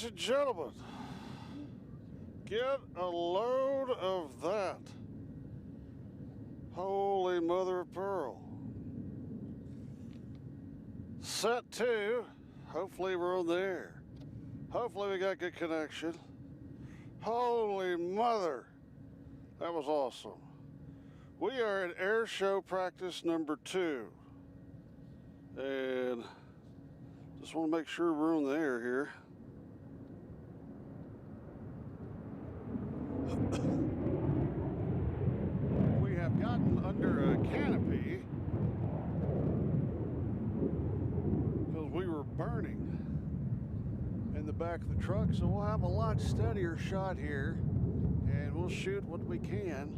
Ladies and gentlemen, get a load of that. Holy mother of pearl. Set 2. Hopefully we're on the air. Hopefully we got good connection. Holy mother. That was awesome. We are at Airshow practice number 2. And just want to make sure we're on the air here. We have gotten under a canopy because we were burning in the back of the truck, so we'll have a lot steadier shot here and we'll shoot what we can.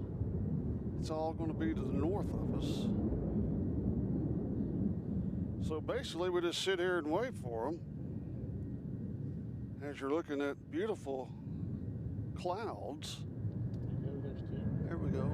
It's all going to be to the north of us. So basically we just sit here and wait for them as you're looking at beautiful clouds. There we go.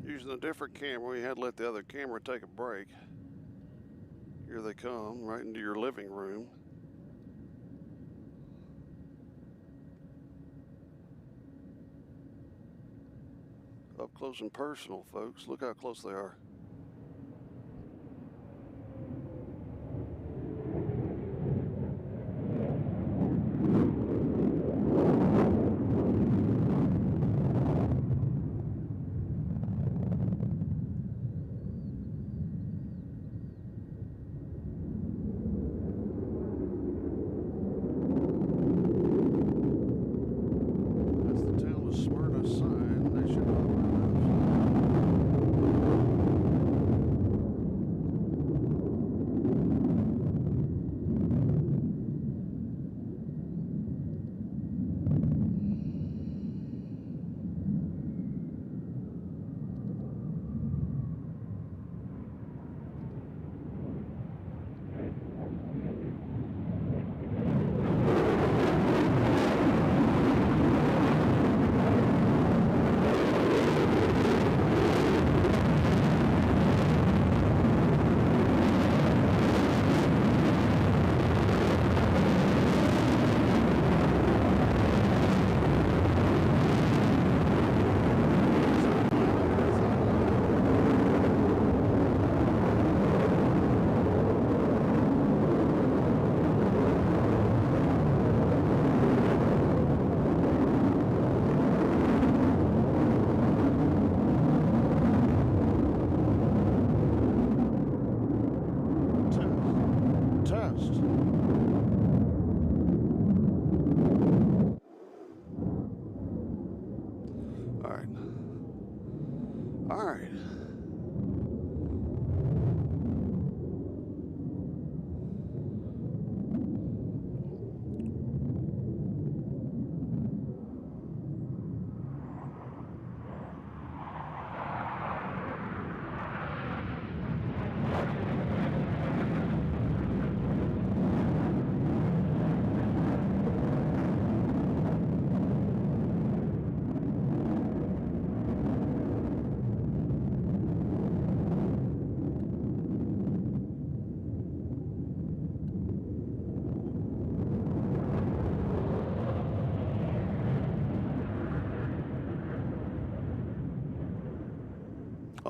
Using a different camera, we had to let the other camera take a break. Here they come, right into your living room. Up close and personal, folks. Look how close they are. That's the town of Smyrna sign. They should have All right.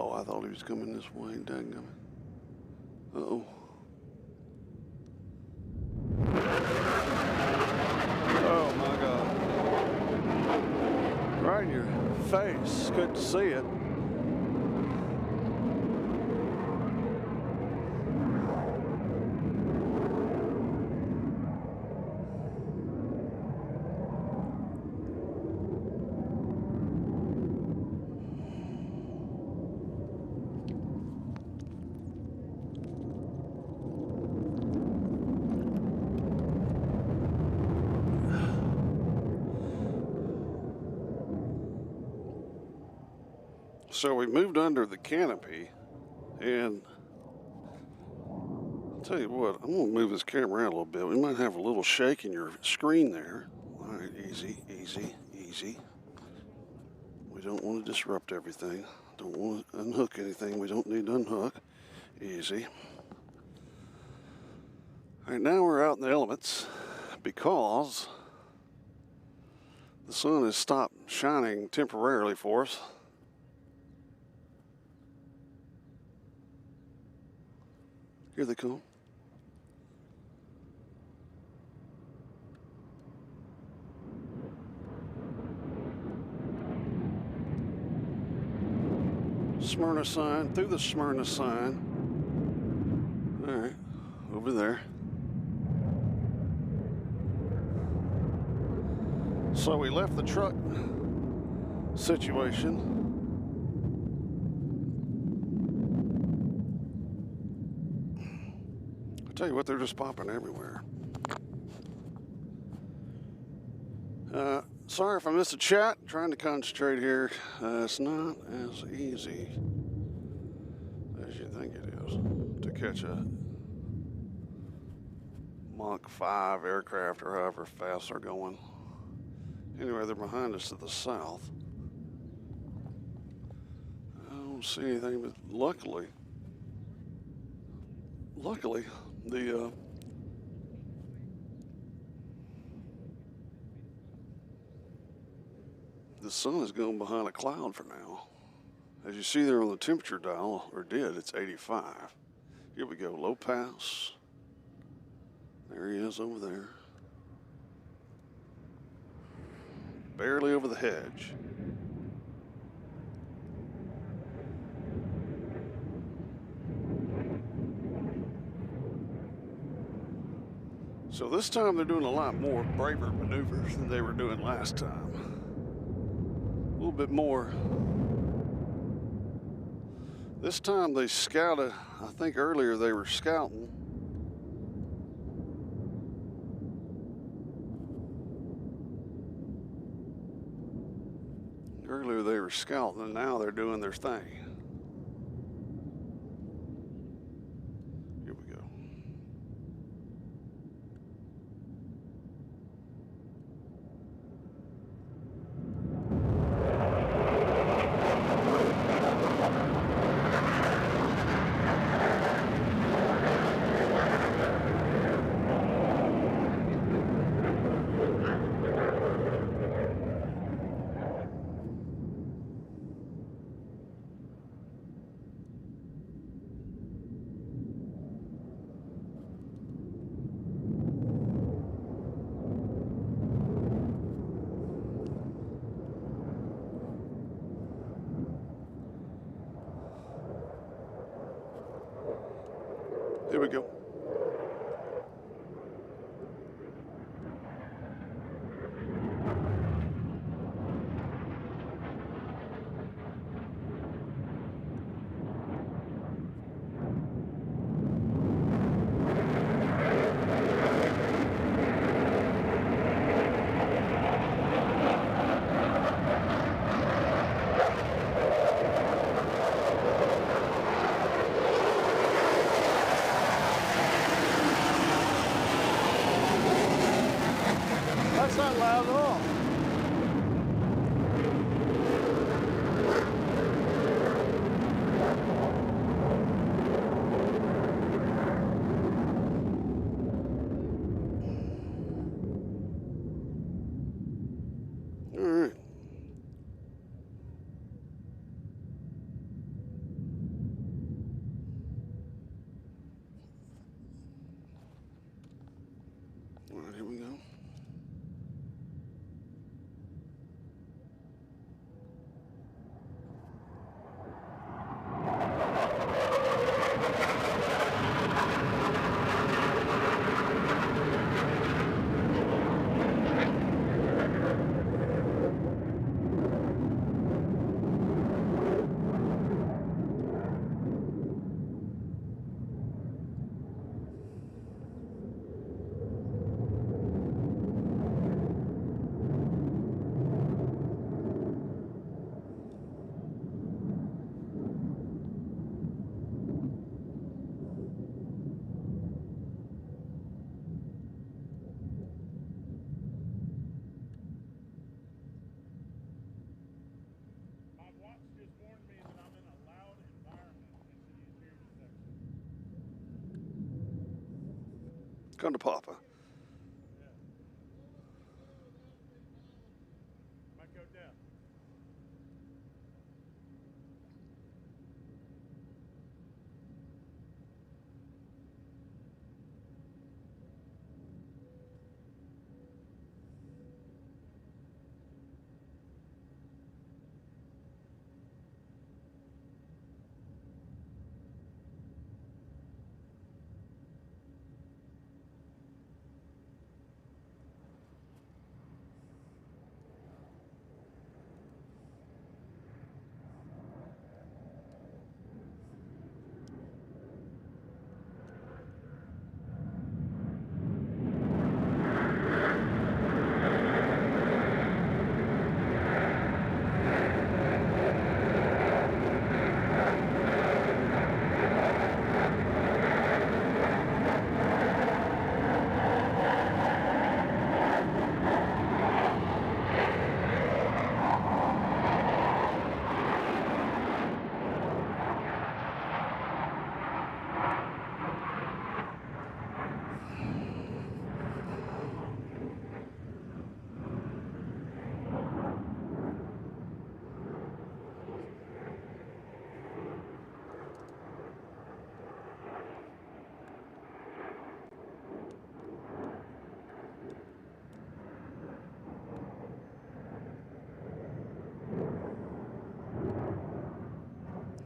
Oh, I thought he was coming this way. Dadgummit. Uh-oh. Oh, my God. Right in your face. Couldn't see it. So we moved under the canopy, and I'll tell you what, I'm going to move this camera around a little bit. We might have a little shake in your screen there. All right, easy, easy, easy. We don't want to disrupt everything. Don't want to unhook anything we don't need to unhook. Easy. All right, now we're out in the elements because the sun has stopped shining temporarily for us. Here they come. Smyrna sign, through the Smyrna sign. All right, over there. So we left the truck situation. I tell you what, they're just popping everywhere. Sorry if I missed a chat. Trying to concentrate here. It's not as easy as you think it is to catch a Mach 5 aircraft or however fast they're going. Anyway, they're behind us to the south. I don't see anything, but luckily, the sun is going behind a cloud for now. As you see there on the temperature dial, or did, it's 85. Here we go, low pass. There he is over there. Barely over the hedge. So this time they're doing a lot more braver maneuvers than they were doing last time. A little bit more. This time they scouted, I think earlier they were scouting. Earlier they were scouting, and now they're doing their thing. Here we go. Here we go. That's not loud at all. All right. Come to Papa. Might go down.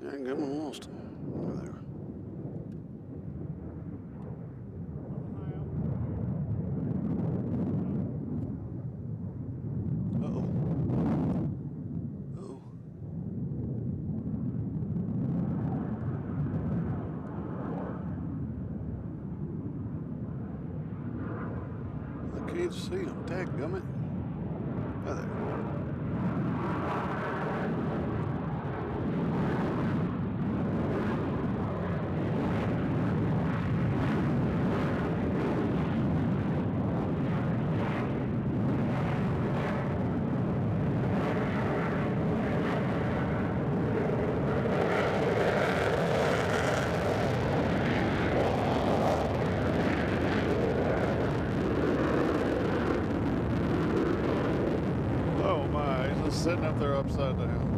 I ain't going lost him. Over there. Uh-oh. Uh-oh. I can't see him. Dadgummit. Right there. Oh my, he's just sitting up there upside down.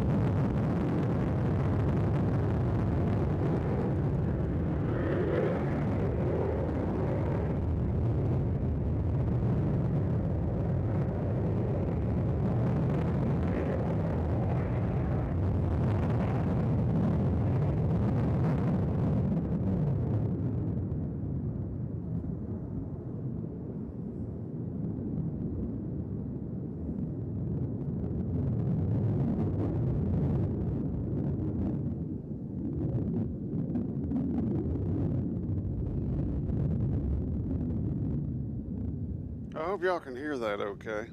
I hope y'all can hear that okay.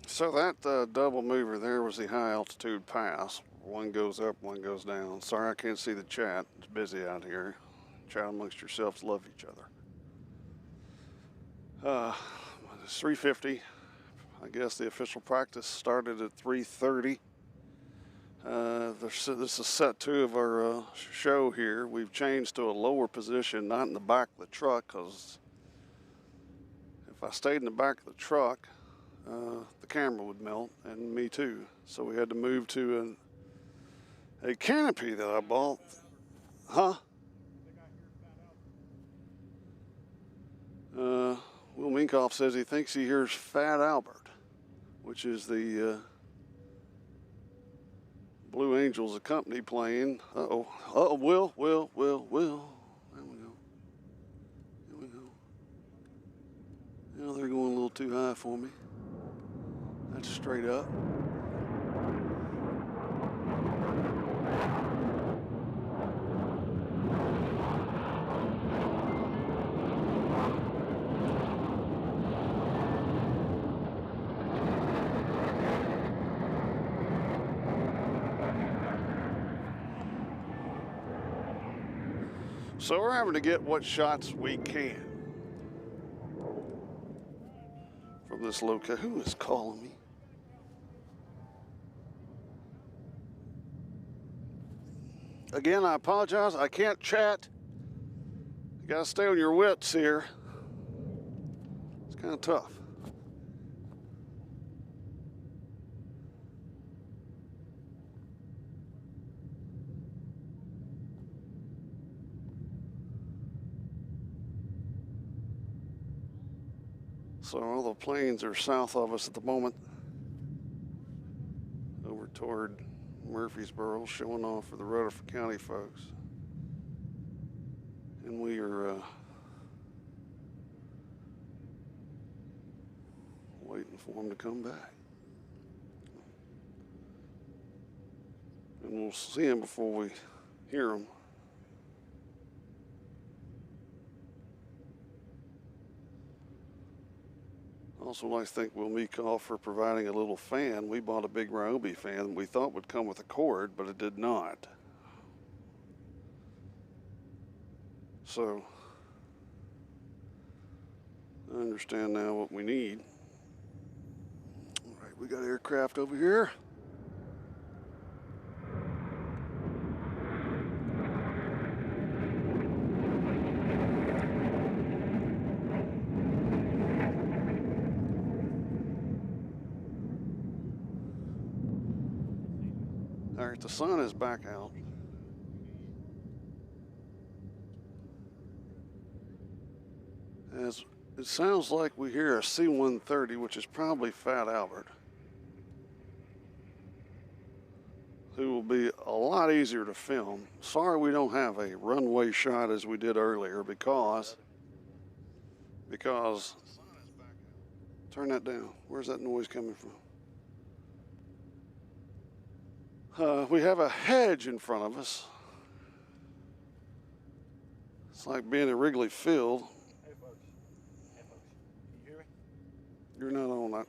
So that double mover there was the high altitude pass. One goes up, one goes down. Sorry I can't see the chat. It's busy out here. Chat amongst yourselves, love each other. It's 3:50. I guess the official practice started at 3:30. This is set 2 of our show here. We've changed to a lower position, not in the back of the truck, because if I stayed in the back of the truck, the camera would melt, and me too. So we had to move to a canopy that I bought. Huh? Will Minkoff says he thinks he hears Fat Albert, which is the Blue Angels, a company playing. Uh-oh. Uh-oh, Will. There we go. Here we go. Now they're going a little too high for me. That's straight up. So we're having to get what shots we can from this location. Who is calling me? Again, I apologize. I can't chat. You gotta stay on your wits here. It's kind of tough. So all the planes are south of us at the moment, over toward Murfreesboro, showing off for the Rutherford County folks. And we are waiting for them to come back. And we'll see them before we hear them. Also like to thank Will Meekoff for providing a little fan. We bought a big Ryobi fan we thought would come with a cord, but it did not. So I understand now what we need. All right, we got aircraft over here. All right, the sun is back out. As it sounds like we hear a C-130, which is probably Fat Albert, who will be a lot easier to film. Sorry we don't have a runway shot as we did earlier because turn that down. Where's that noise coming from? We have a hedge in front of us. It's like being at Wrigley Field. Hey folks, can you hear me? You're not on that.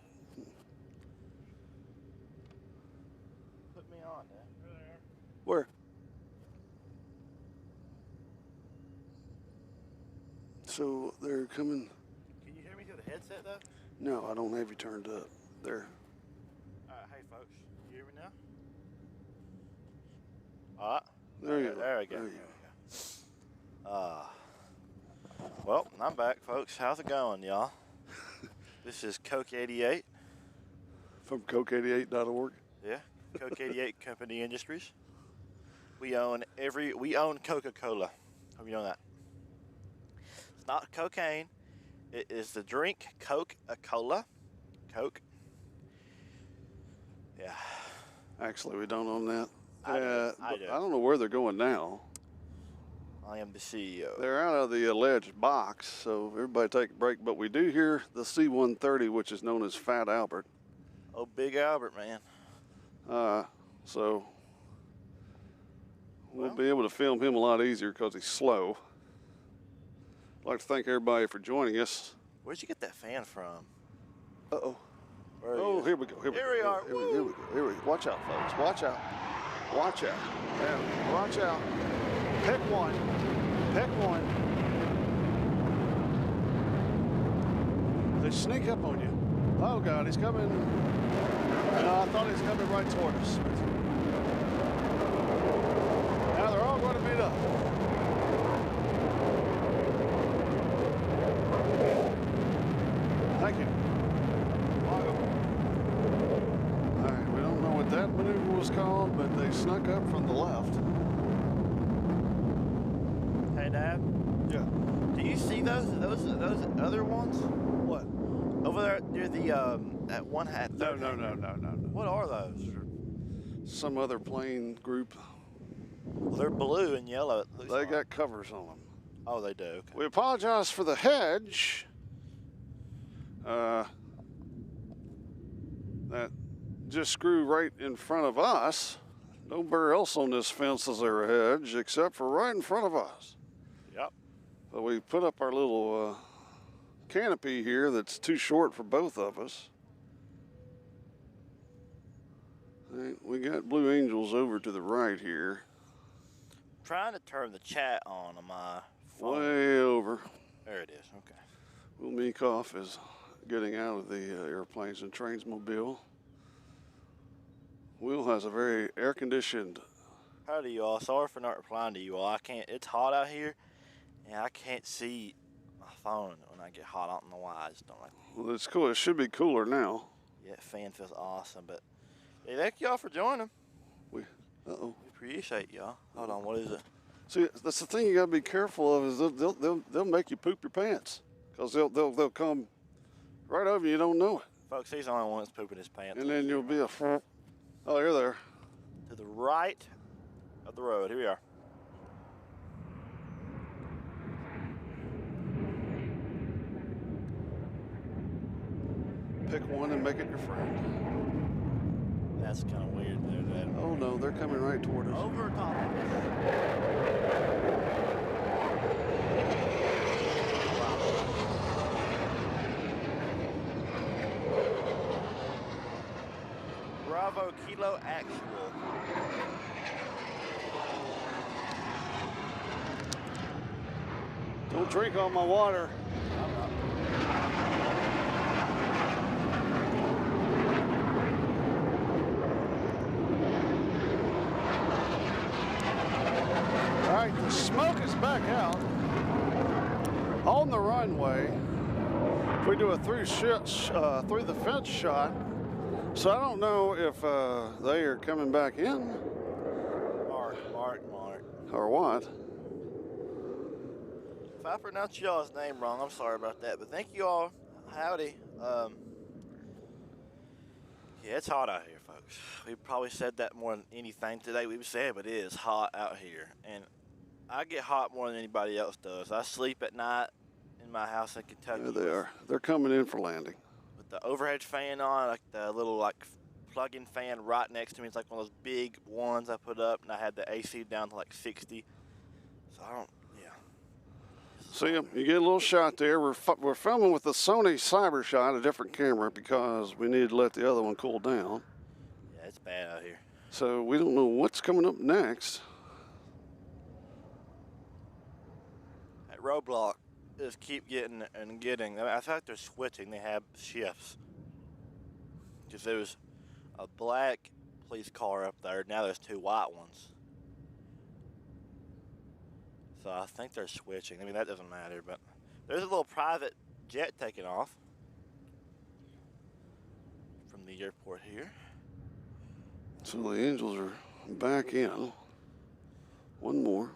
Put me on, Dad. Where? So they're coming. Can you hear me through the headset though? No, I don't have you turned up. There. Hey folks, you hear me now? Alright. There you go. There we go. There you go. Well, I'm back, folks. How's it going, y'all? This is Coke 88. From Coke88.org. Yeah, Coke 88 Company Industries. We own Coca-Cola. Hope you know that. It's not cocaine. It is the drink Coca-Cola. Coke. Yeah. Actually, we don't own that. I do. I don't know where they're going now. I am the CEO. They're out of the alleged box, so everybody take a break. But we do hear the C-130, which is known as Fat Albert. Oh, Big Albert, man. So we'll be able to film him a lot easier because he's slow. I'd like to thank everybody for joining us. Where'd you get that fan from? Uh-oh. Where are Oh, you? here we go. Here we go. Here we go. Watch out, folks. Watch out. Watch out. Yeah, watch out. Pick one. Pick one. They sneak up on you. Oh, God, he's coming. No, I thought he was coming right toward us. Now they're all going to meet up. Thank you. All right, we don't know what that maneuver was called, but they snuck up from the left. Hey, Dad. Yeah. Do you see those other ones? What? Over there near the that one hat. No. What are those? Some other plane group. Well, they're blue and yellow. They got covers on them. Oh, they do. Okay. We apologize for the hedge. That just grew right in front of us. Nowhere else on this fence is there a hedge except for right in front of us. Yep. But we put up our little canopy here that's too short for both of us. Right, we got Blue Angels over to the right here. I'm trying to turn the chat on my phone. Way over. There it is. Okay. Will Meekoff is getting out of the airplanes and trains mobile. Will has a very air-conditioned Howdy, you all. Sorry for not replying to you all. I can't. It's hot out here, and I can't see my phone when I get hot. I don't know why. I just don't like it. Well, it's cool. It should be cooler now. Yeah, fan feels awesome. But hey, thank y'all for joining. Uh-oh. We appreciate y'all. Hold on. What is it? See, that's the thing you got to be careful of is they'll make you poop your pants because they'll come right over you. You don't know it. Folks, he's the only one that's pooping his pants. And then you'll be oh, you're there. To the right of the road. Here we are. Pick one and make it your friend. That's kind of weird there. Oh no, they're coming right toward us. Over top of us. Bravo Kilo Actual. Don't drink all my water. All right, the smoke is back out on the runway. We do a through the fence shot. So I don't know if they are coming back in. Mark. Or what? If I pronounce y'all's name wrong, I'm sorry about that. But thank you all. Howdy. Yeah, it's hot out here, folks. We probably said that more than anything today we've said, but it is hot out here. And I get hot more than anybody else does. I sleep at night in my house in Kentucky. There they are. They're coming in for landing. With the overhead fan on, like the little plug-in fan right next to me. It's like one of those big ones I put up, and I had the AC down to like 60. So I don't, yeah. See them? You get a little shot there. We're filming with the Sony Cyber Shot, a different camera, because we needed to let the other one cool down. Yeah, it's bad out here. So we don't know what's coming up next. At Roadblock, just keep getting and getting. I mean, I feel like they're switching. They have shifts. Because there was a black police car up there. Now there's two white ones. So I think they're switching. I mean, that doesn't matter, but there's a little private jet taking off from the airport here. So the Angels are back in. One more.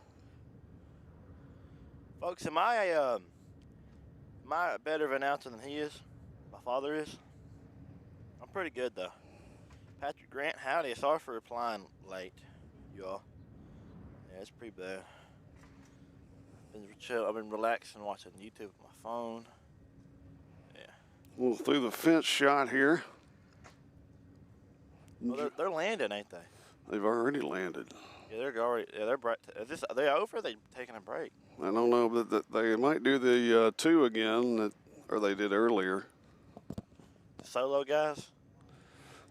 Folks, am I better of an announcer than he is? My father is? I'm pretty good, though. Patrick Grant, howdy. Sorry for replying late, you all. Yeah, it's pretty bad. I've been relaxing, watching YouTube with my phone. Yeah. Well, through the fence shot here. Well, they're landing, ain't they? They've already landed. Yeah, they're already. Yeah, they're bright. Are they over? Or are they taking a break? I don't know, but they might do the two again, or they did earlier. The solo guys.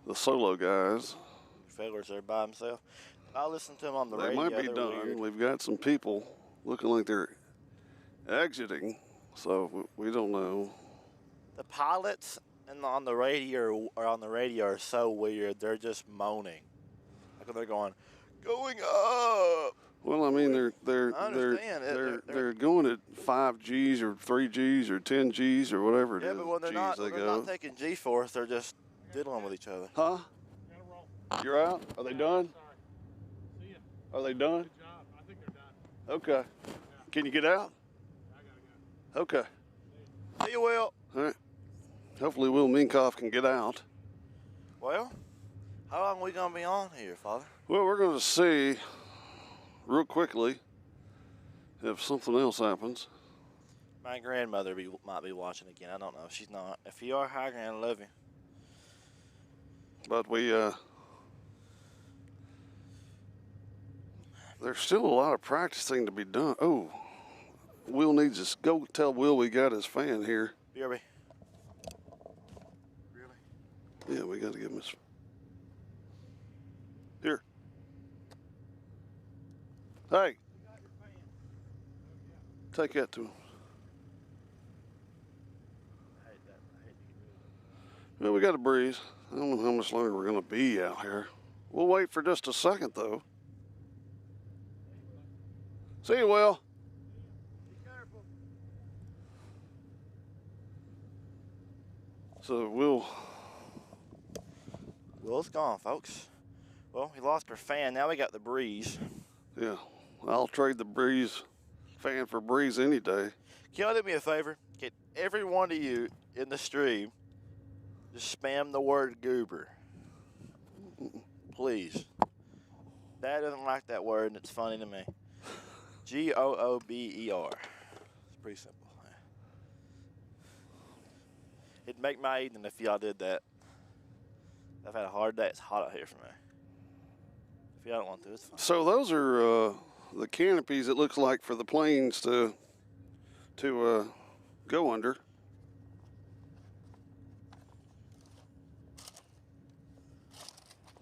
The solo guys. Feller's there by himself. I listened to him on the radio. They might be They're done. weird. We've got some people looking like they're exiting, so we don't know. The pilots on the radio are so weird. They're just moaning. Like they're going up. Well, I mean, they're going at 5 Gs or 3 Gs or 10 Gs or whatever it is. Yeah, but when they're not taking G-force, they're just diddling with each other. Huh? You're out? Are they done? See ya. Are they done? Good job. I think they're done. Okay. Can you get out? I gotta go. Okay. See you, Will. All right. Hopefully Will Minkoff can get out. Well, how long are we going to be on here, Father? Well, we're going to see real quickly if something else happens. My grandmother might be watching again. I don't know. She's not. If you are, hi, Grand. I love you. But there's still a lot of practicing to be done. Oh, Will needs us. Go tell Will we got his fan here. BRB. Really? Yeah, we got to give him his. Here. Hey. Take that to him. I hate that. I hate to get rid of it. Well, we got a breeze. I don't know how much longer we're going to be out here. We'll wait for just a second, though. See you, Will. Be careful. So Will. Will's gone, folks. Well, we lost our fan. Now we got the breeze. Yeah, I'll trade the breeze fan for breeze any day. Can y'all do me a favor? Get every one of you in the stream, just spam the word goober. Please. Dad doesn't like that word, and it's funny to me. Goober. It's pretty simple. It'd make my evening if y'all did that. I've had a hard day. It's hot out here for me. If y'all don't want to, it's fine. So those are the canopies, it looks like, for the planes to go under.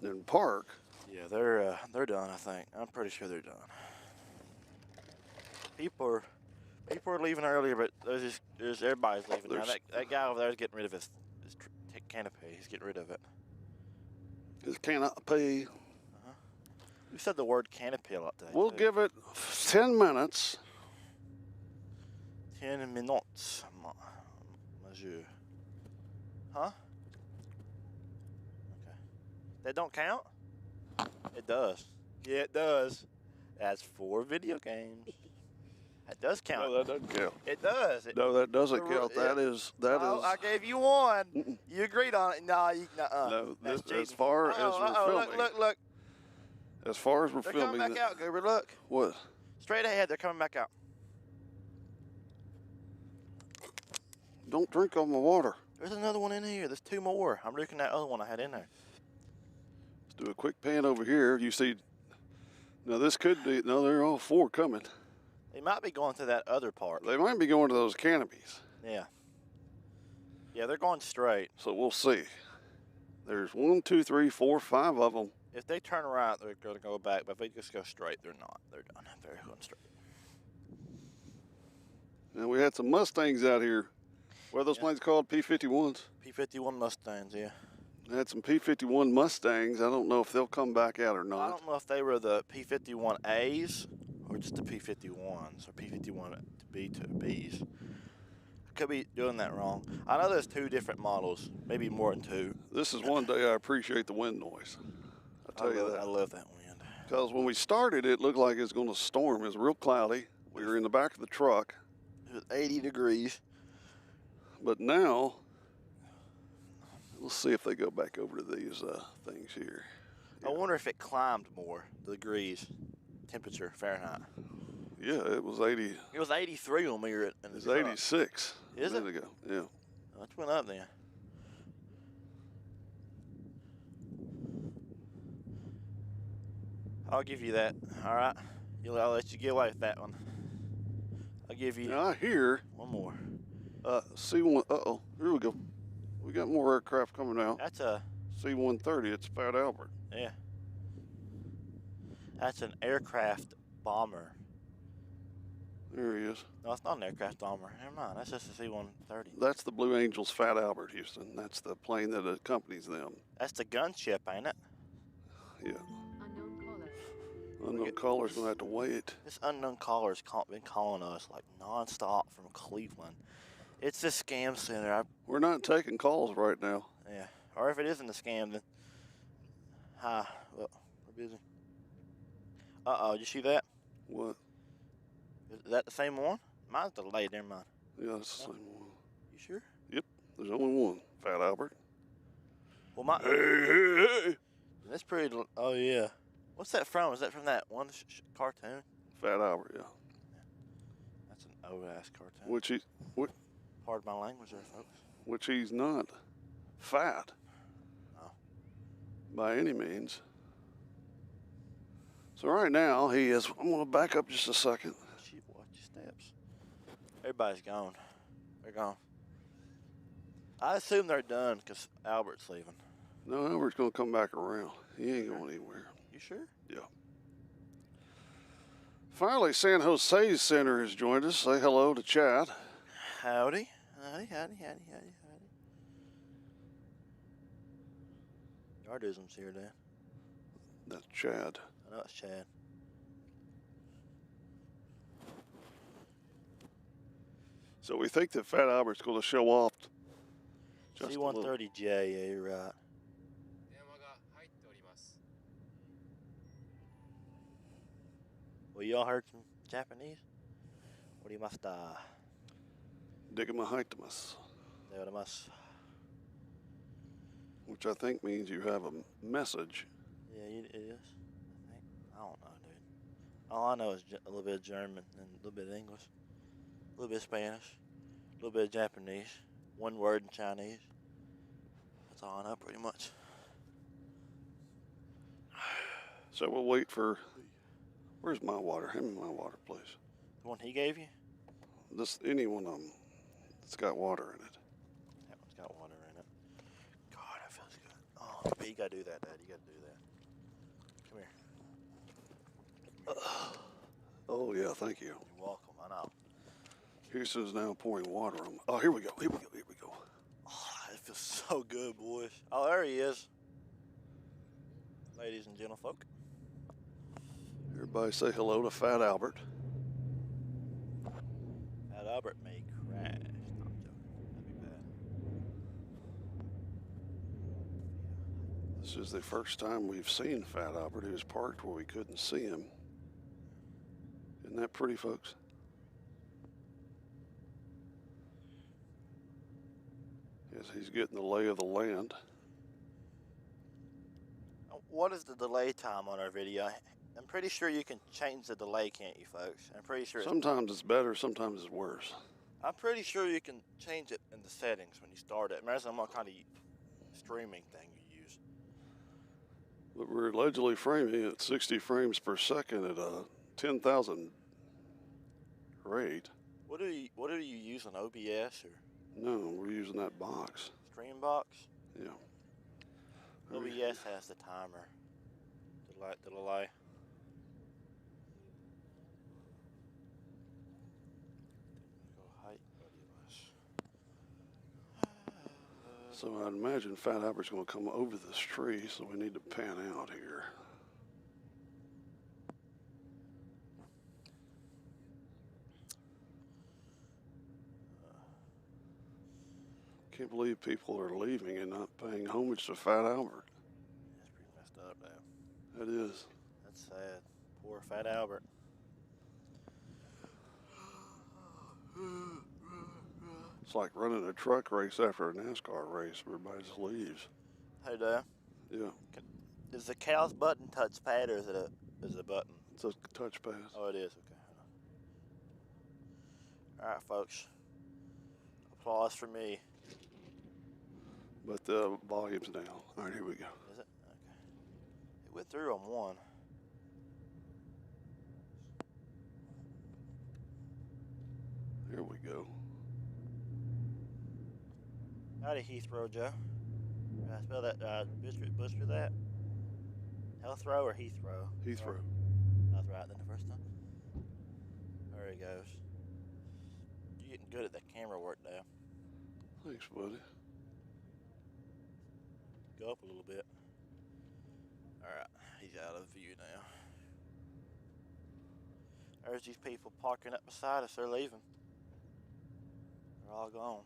And park. Yeah, they're done. I think I'm pretty sure they're done. People are leaving earlier, but there's everybody's leaving now. That guy over there is getting rid of his canopy. He's getting rid of it. His canopy. You said the word canopy a lot today. We'll give it 10 minutes. 10 minutes, monsieur. Huh? Okay. That don't count? It does. Yeah, it does. That's 4 video games. That does count. No, that doesn't count. It does. No, that doesn't count. That is. I gave you one. You agreed on it. No, No, that's cheating. as far as we're filming. Look. As far as we're They're filming. coming back out, Goober. Look. What? Straight ahead. They're coming back out. Don't drink all my water. There's another one in here. There's 2 more. I'm drinking that other one I had in there. Let's do a quick pan over here. You see, now this could be, no, they're all 4 coming. They might be going to that other part. They might be going to those canopies. Yeah. Yeah, they're going straight. So we'll see. There's 1, 2, 3, 4, 5 of them. If they turn around, they're going to go back. But if they just go straight, they're not. They're done. They're going straight. Now we had some Mustangs out here. What are those planes called? P-51s? P-51 Mustangs, yeah. I had some P-51 Mustangs. I don't know if they'll come back out or I not. don't know if they were the P-51As or just the P-51s or P-51B2Bs. I could be doing that wrong. I know there's 2 different models, maybe more than 2. This is one day I appreciate the wind noise. I'll tell you that. I love that wind. Because when we started, it looked like it was going to storm. It was real cloudy. We were in the back of the truck. It was 80 degrees. But now, let's see if they go back over to these things here. I wonder if it climbed more, the degrees, temperature, Fahrenheit. Yeah, it was 80. It was 83 when we were in It the was truck. 86. Is a it? minute ago. Yeah. Oh, it went up then. I'll give you that. All right. I'll let you get away with that one. I'll give you Now I hear one more. C1. Uh-oh. Here we go. We got more aircraft coming out. That's a C-130. It's Fat Albert. yeah. That's an aircraft bomber. There he is. No, it's not an aircraft bomber. Never mind. That's just a C-130. That's the Blue Angels Fat Albert, Houston. That's the plane that accompanies them. That's the gunship, ain't it? Yeah. Unknown caller. Unknown caller's going to have to wait. This unknown caller's been calling us like nonstop from Cleveland. It's a scam center. We're not taking calls right now. Yeah. Or if it isn't a scam, then hi. Well, we're busy. Uh-oh, did you see that? What? Is that the same one? Mine's delayed. Never mind. Yeah, it's the same one. You sure? There's only one. Fat Albert. Well, my Hey. that's pretty. Oh yeah. What's that from? Is that from that one cartoon? Fat Albert, yeah. That's an old ass cartoon. Which Pardon my language, there, folks. he's not fat. No. By any means. So right now he is. I'm going to back up just a second. Shit, watch your steps. Everybody's gone. They're gone. I assume they're done because Albert's leaving. No, Albert's going to come back around. He ain't going anywhere. You sure? Yeah. Finally, San Jose's Center has joined us. Say hello to Chad. Howdy. Howdy. Yardism's here, Dan. That's Chad. I know it's Chad. So we think that Fat Albert's going to show off just a little. C-130J, yeah, you're right. 電話が入っております。 Well, y'all heard some Japanese? What do you must Digamahaitamas, which I think means you have a message. Yeah, it is. I think. I don't know, dude. All I know is a little bit of German and a little bit of English, a little bit of Spanish, a little bit of Japanese, one word in Chinese. That's all I know, pretty much. So we'll wait for. Where's my water? Hand me my water, please. The one he gave you? Any one of them that's got water in it. That one's got water in it. God, that feels good. Oh, but you gotta do that, Dad. You gotta do that. Come here. Oh yeah, thank you. You're welcome. I know. Houston's now pouring water on. Oh, here we go. Here we go. Here we go. Oh, it feels so good, boys. Oh, there he is. Ladies and gentlefolk. Everybody say hello to Fat Albert. Fat Albert may crash. No, I'm joking. That'd be bad. This is the first time we've seen Fat Albert. He was parked where we couldn't see him. Isn't that pretty, folks? Yes, he's getting the lay of the land. What is the delay time on our video? I'm pretty sure you can change the delay, can't you, folks? I'm pretty sure. Sometimes it's better, sometimes it's worse. I'm pretty sure you can change it in the settings when you start it. Imagine what kind of streaming thing you use. But we're allegedly framing at 60 frames per second at a 10,000 rate. What do you use on OBS or No, we're using that box. Streambox? Yeah. OBS has the timer. The delay. So I'd imagine Fat Albert's going to come over this tree, so we need to pan out here. Can't believe people are leaving and not paying homage to Fat Albert. That's pretty messed up, though. That is. That's sad. Poor Fat Albert. It's like running a truck race after a NASCAR race. Everybody just leaves. Hey, Dad. Yeah. Is the cow's button touchpad or is it a button? It's a touchpad. Oh, it is. Okay. All right, folks. Applause for me. But the volume's down. All right, here we go. Is it? Okay. It went through on one. Here we go. Howdy, Heathrow Joe. Did I spell that? Butcher that? Heathrow or Heathrow? Heathrow. I was right then the first time. There he goes. You're getting good at that camera work now. Thanks, buddy. Go up a little bit. Alright, he's out of view now. There's these people parking up beside us. They're leaving. They're all gone.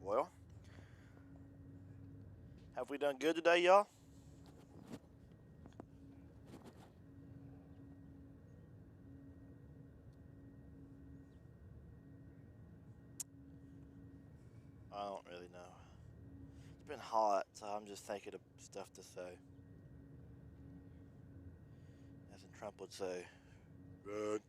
Well, have we done good today, y'all? I don't really know. It's been hot, so I'm just thinking of stuff to say. As Trump would say, good.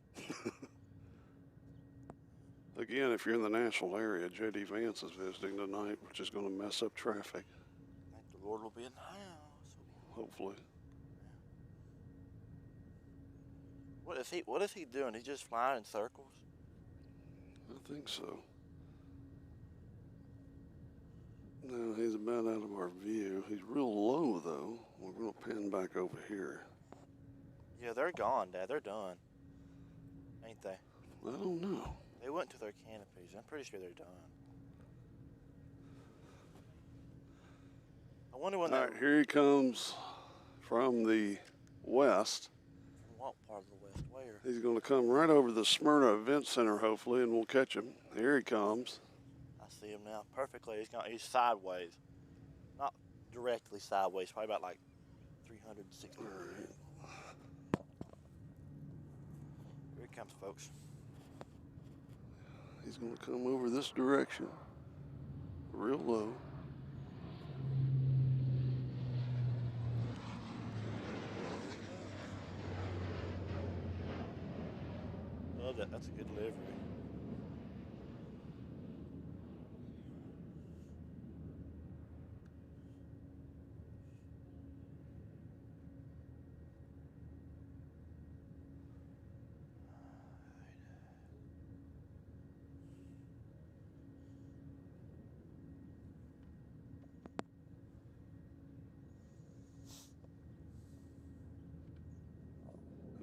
Again, if you're in the Nashville area, J.D. Vance is visiting tonight, which is going to mess up traffic. I think the Lord will be in the house. Hopefully. What is he doing? He's just flying in circles? I think so. No, he's about out of our view. He's real low, though. We're going to pan back over here. Yeah, they're gone, Dad. They're done. Ain't they? I don't know. They went to their canopies. I'm pretty sure they're done. I wonder when All right, here he comes from the west. swamp part of the west. Where? He's going to come right over the Smyrna Event Center, hopefully, and we'll catch him. Here he comes. I see him now perfectly. He's sideways, not directly sideways. Probably about like 360 degrees. Here he comes, folks. He's going to come over this direction, real low. Love that. That's a good delivery.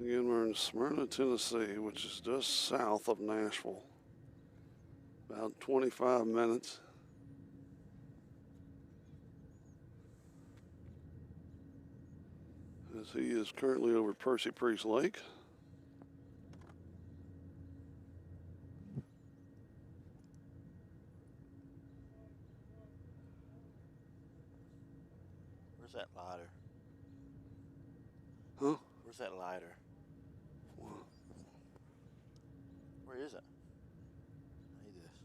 Again, we're in Smyrna, Tennessee, which is just south of Nashville. About 25 minutes. As he is currently over Percy Priest Lake. Where's that lighter? Huh? Where's that lighter? What? Where is it? I need this.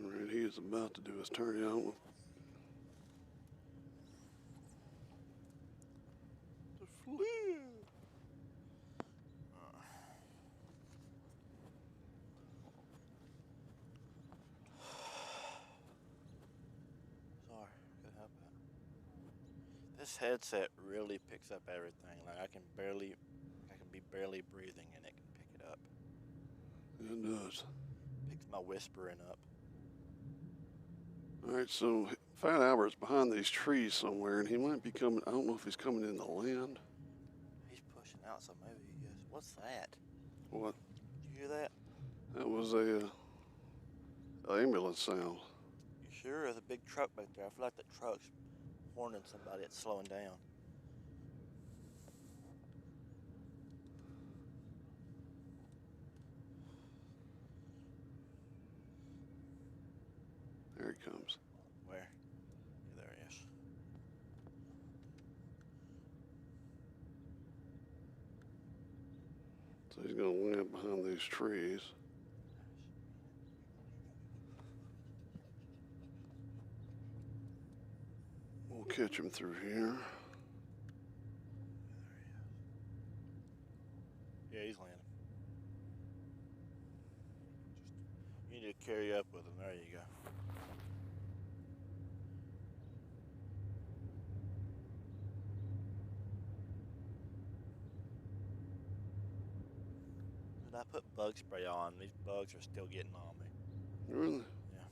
All right, he is about to do his turn. I don't know. The flare. Sorry, couldn't help it. This headset really picks up everything. Like I can be barely breathing and it can pick it up. It does. Picks my whispering up. All right, so Fat Albert's behind these trees somewhere, and he might be coming. I don't know if he's coming in the land. He's pushing out, so maybe he is. What's that? What? Did you hear that? That was a ambulance sound. You sure? There's a big truck back there. I feel like the truck's warning somebody it's slowing down. There he comes. Where? Yeah, there he is. So he's going to land behind these trees. We'll catch him through here. Yeah, he's landing. You need to carry up with him. There you go. Did I put bug spray on? These bugs are still getting on me. Really? Yeah.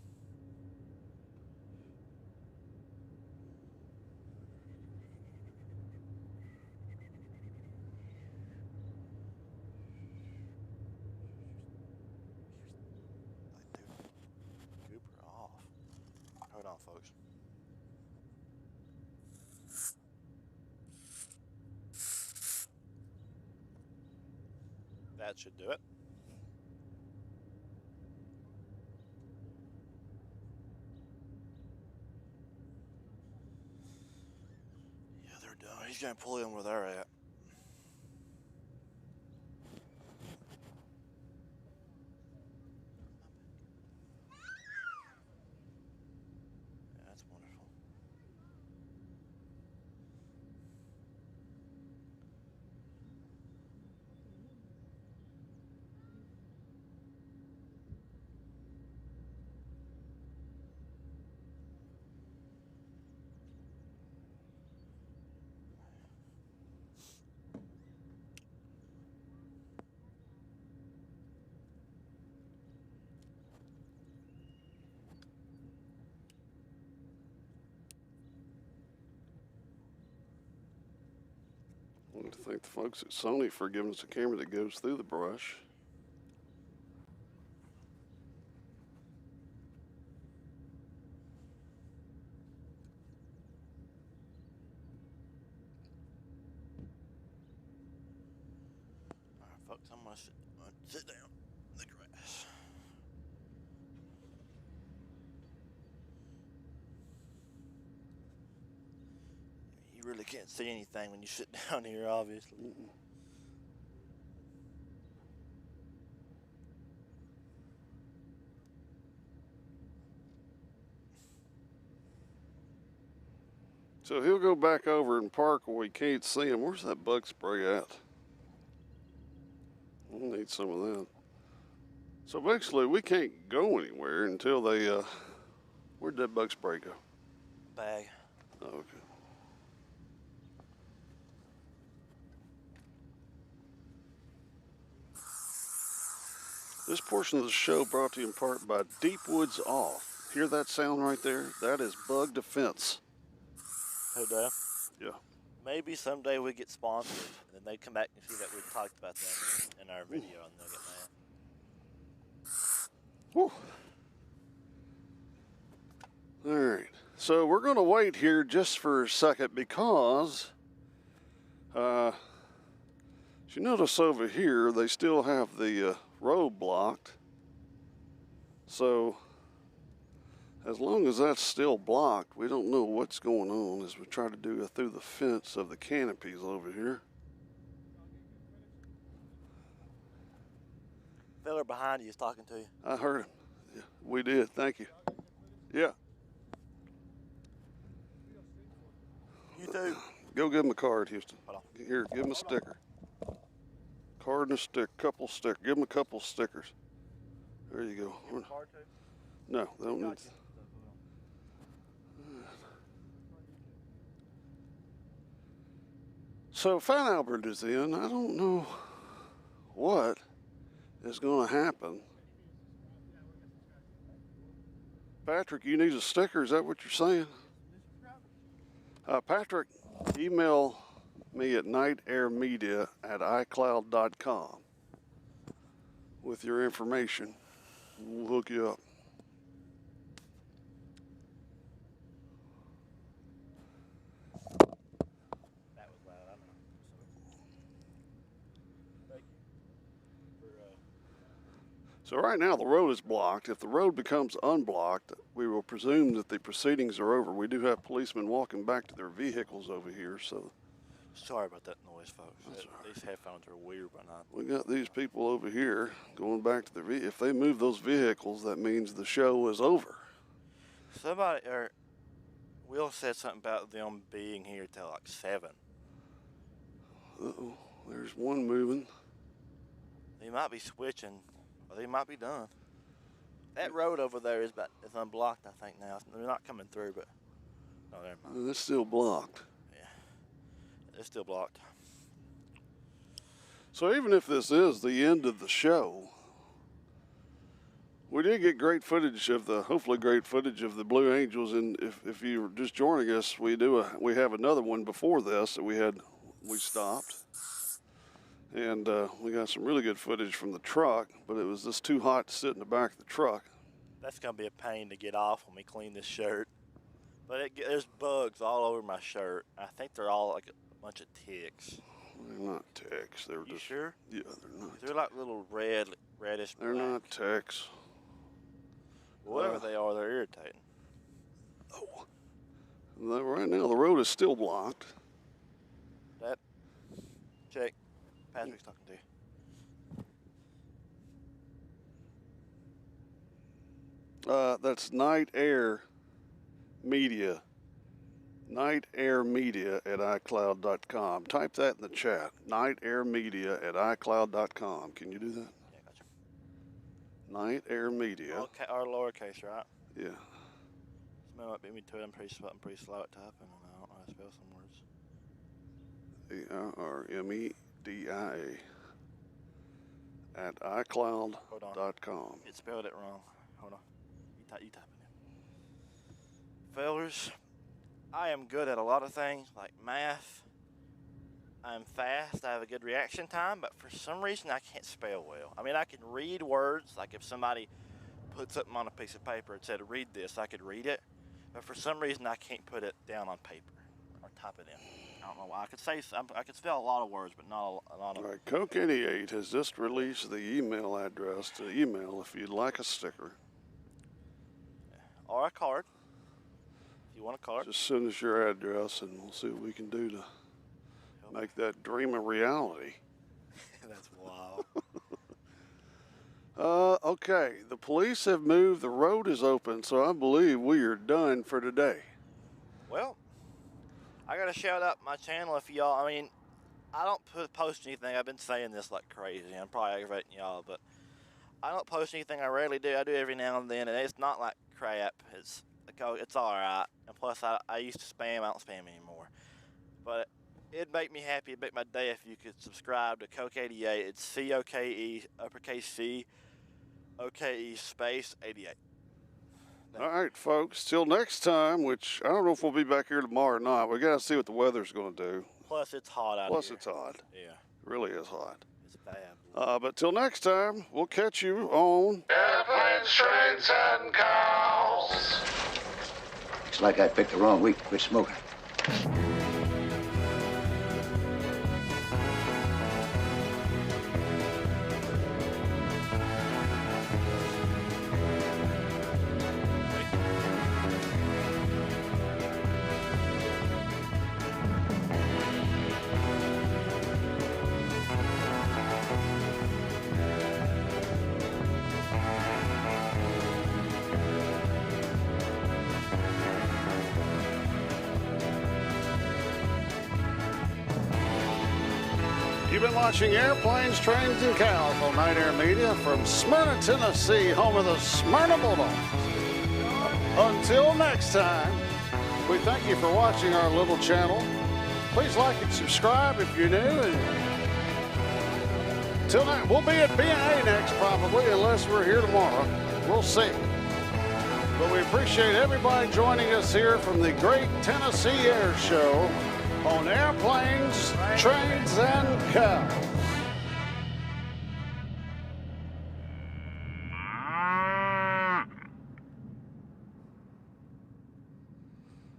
Like, dude, Cooper off. Hold on, folks. That should do it. Yeah, they're done. He's gonna pull in where they're at. Yeah, that's wonderful. like to thank the folks at Sony for giving us a camera that goes through the brush. All right, folks, I'm gonna sit down in the grass. You really can't see anything when you sit down here, obviously. So he'll go back over and park where we can't see him. Where's that bug spray at? We'll need some of that. So basically, we can't go anywhere until they, where'd that bug spray go? Bag. Oh, okay. This portion of the show brought to you in part by Deep Woods Off. Hear that sound right there? That is bug defense. Who does? Yeah. Maybe someday we get sponsored, and then they come back and see that we talked about them in our video, and they'll get mad. Whew. All right. So we're going to wait here just for a second because, as you notice over here, they still have the road blocked. So as long as that's still blocked, we don't know what's going on as we try to do it through the fence of the canopies over here. Fella behind you is talking to you. I heard him. Yeah, we did. Thank you. Yeah. You too. Go give him a card, Houston. Hold on. Here, give him a sticker. Card and a stick, couple stickers. Give him a couple stickers. There you go. No, they don't need. So Fat Albert is in. I don't know what is going to happen. Patrick, you need a sticker. Is that what you're saying? Patrick, email me at nightairmedia@icloud.com with your information. We'll hook you up. That was loud. I don't know. Thank you for. So right now the road is blocked. If the road becomes unblocked, we will presume that the proceedings are over. We do have policemen walking back to their vehicles over here, so. Sorry about that noise, folks. That's all right. These headphones are weird, but not. We got these people over here going back to their vehicles. If they move those vehicles, that means the show is over. Somebody, or Will said something about them being here till like 7. Uh-oh, there's one moving. They might be switching, or they might be done. That road over there is unblocked, I think now. They're not coming through, but no, they're not. It's still blocked. Yeah, it's still blocked. So even if this is the end of the show, we did get great footage of hopefully great footage of the Blue Angels. And if you were just joining us, we have another one before this that we stopped. And we got some really good footage from the truck, but it was just too hot to sit in the back of the truck. That's gonna be a pain to get off when we clean this shirt. But there's bugs all over my shirt. I think they're all like a bunch of ticks. They're not ticks. They're You just. sure? Yeah, they're not. They're like little reddish. They're black. not ticks. Whatever they are, they're irritating. Oh. Right now the road is still blocked. That. Check. Patrick's talking to you. That's Night Air Media. nightairmedia@icloud.com. Type that in the chat. nightairmedia@icloud.com. Can you do that? Yeah, gotcha. Night Air Media. Okay, or lowercase, right? Yeah. Somebody might beat me to it. I'm pretty slow at typing, and I don't know how to spell some words. ERRMEDIA at icloud.com. It spelled it wrong. Hold on. You type it in. Fellers, I am good at a lot of things like math. I'm fast, I have a good reaction time, but for some reason I can't spell well. I mean, I can read words, like if somebody put something on a piece of paper and said, read this, I could read it. But for some reason I can't put it down on paper or type it in. I don't know why. I could spell a lot of words, but not a lot of All them. right, Coke 88 has just released the email address to email if you'd like a sticker. Or a card, if you want a card. Just send us your address and we'll see what we can do to make that dream a reality. That's wild. Okay, the police have moved, the road is open, so I believe we are done for today. Well, I gotta shout out my channel if y'all, I mean, I don't post anything. I've been saying this like crazy. I'm probably aggravating y'all, but I don't post anything. I rarely do. I do every now and then, and it's not like crap. It's all right. And plus, I used to spam. I don't spam anymore. But it'd make me happy. It'd make my day if you could subscribe to Coke 88. It's COKE, uppercase C, OKE space 88. All right, folks, till next time, which I don't know if we'll be back here tomorrow or not. We got to see what the weather's going to do. Plus, it's hot out Plus, here. it's hot. Yeah. It really is hot. It's bad. But till next time, we'll catch you on Airplanes, Trains, and Cows. Looks like I picked the wrong week to quit smoking. You've been watching Airplanes, Trains, and Cows on Night Air Media from Smyrna, Tennessee, home of the Smyrna Bulldogs. Until next time, we thank you for watching our little channel. Please like and subscribe if you're new. And till then, we'll be at B&A next probably, unless we're here tomorrow. We'll see. But we appreciate everybody joining us here from the Great Tennessee Air Show on Airplanes, Trains, and Cows.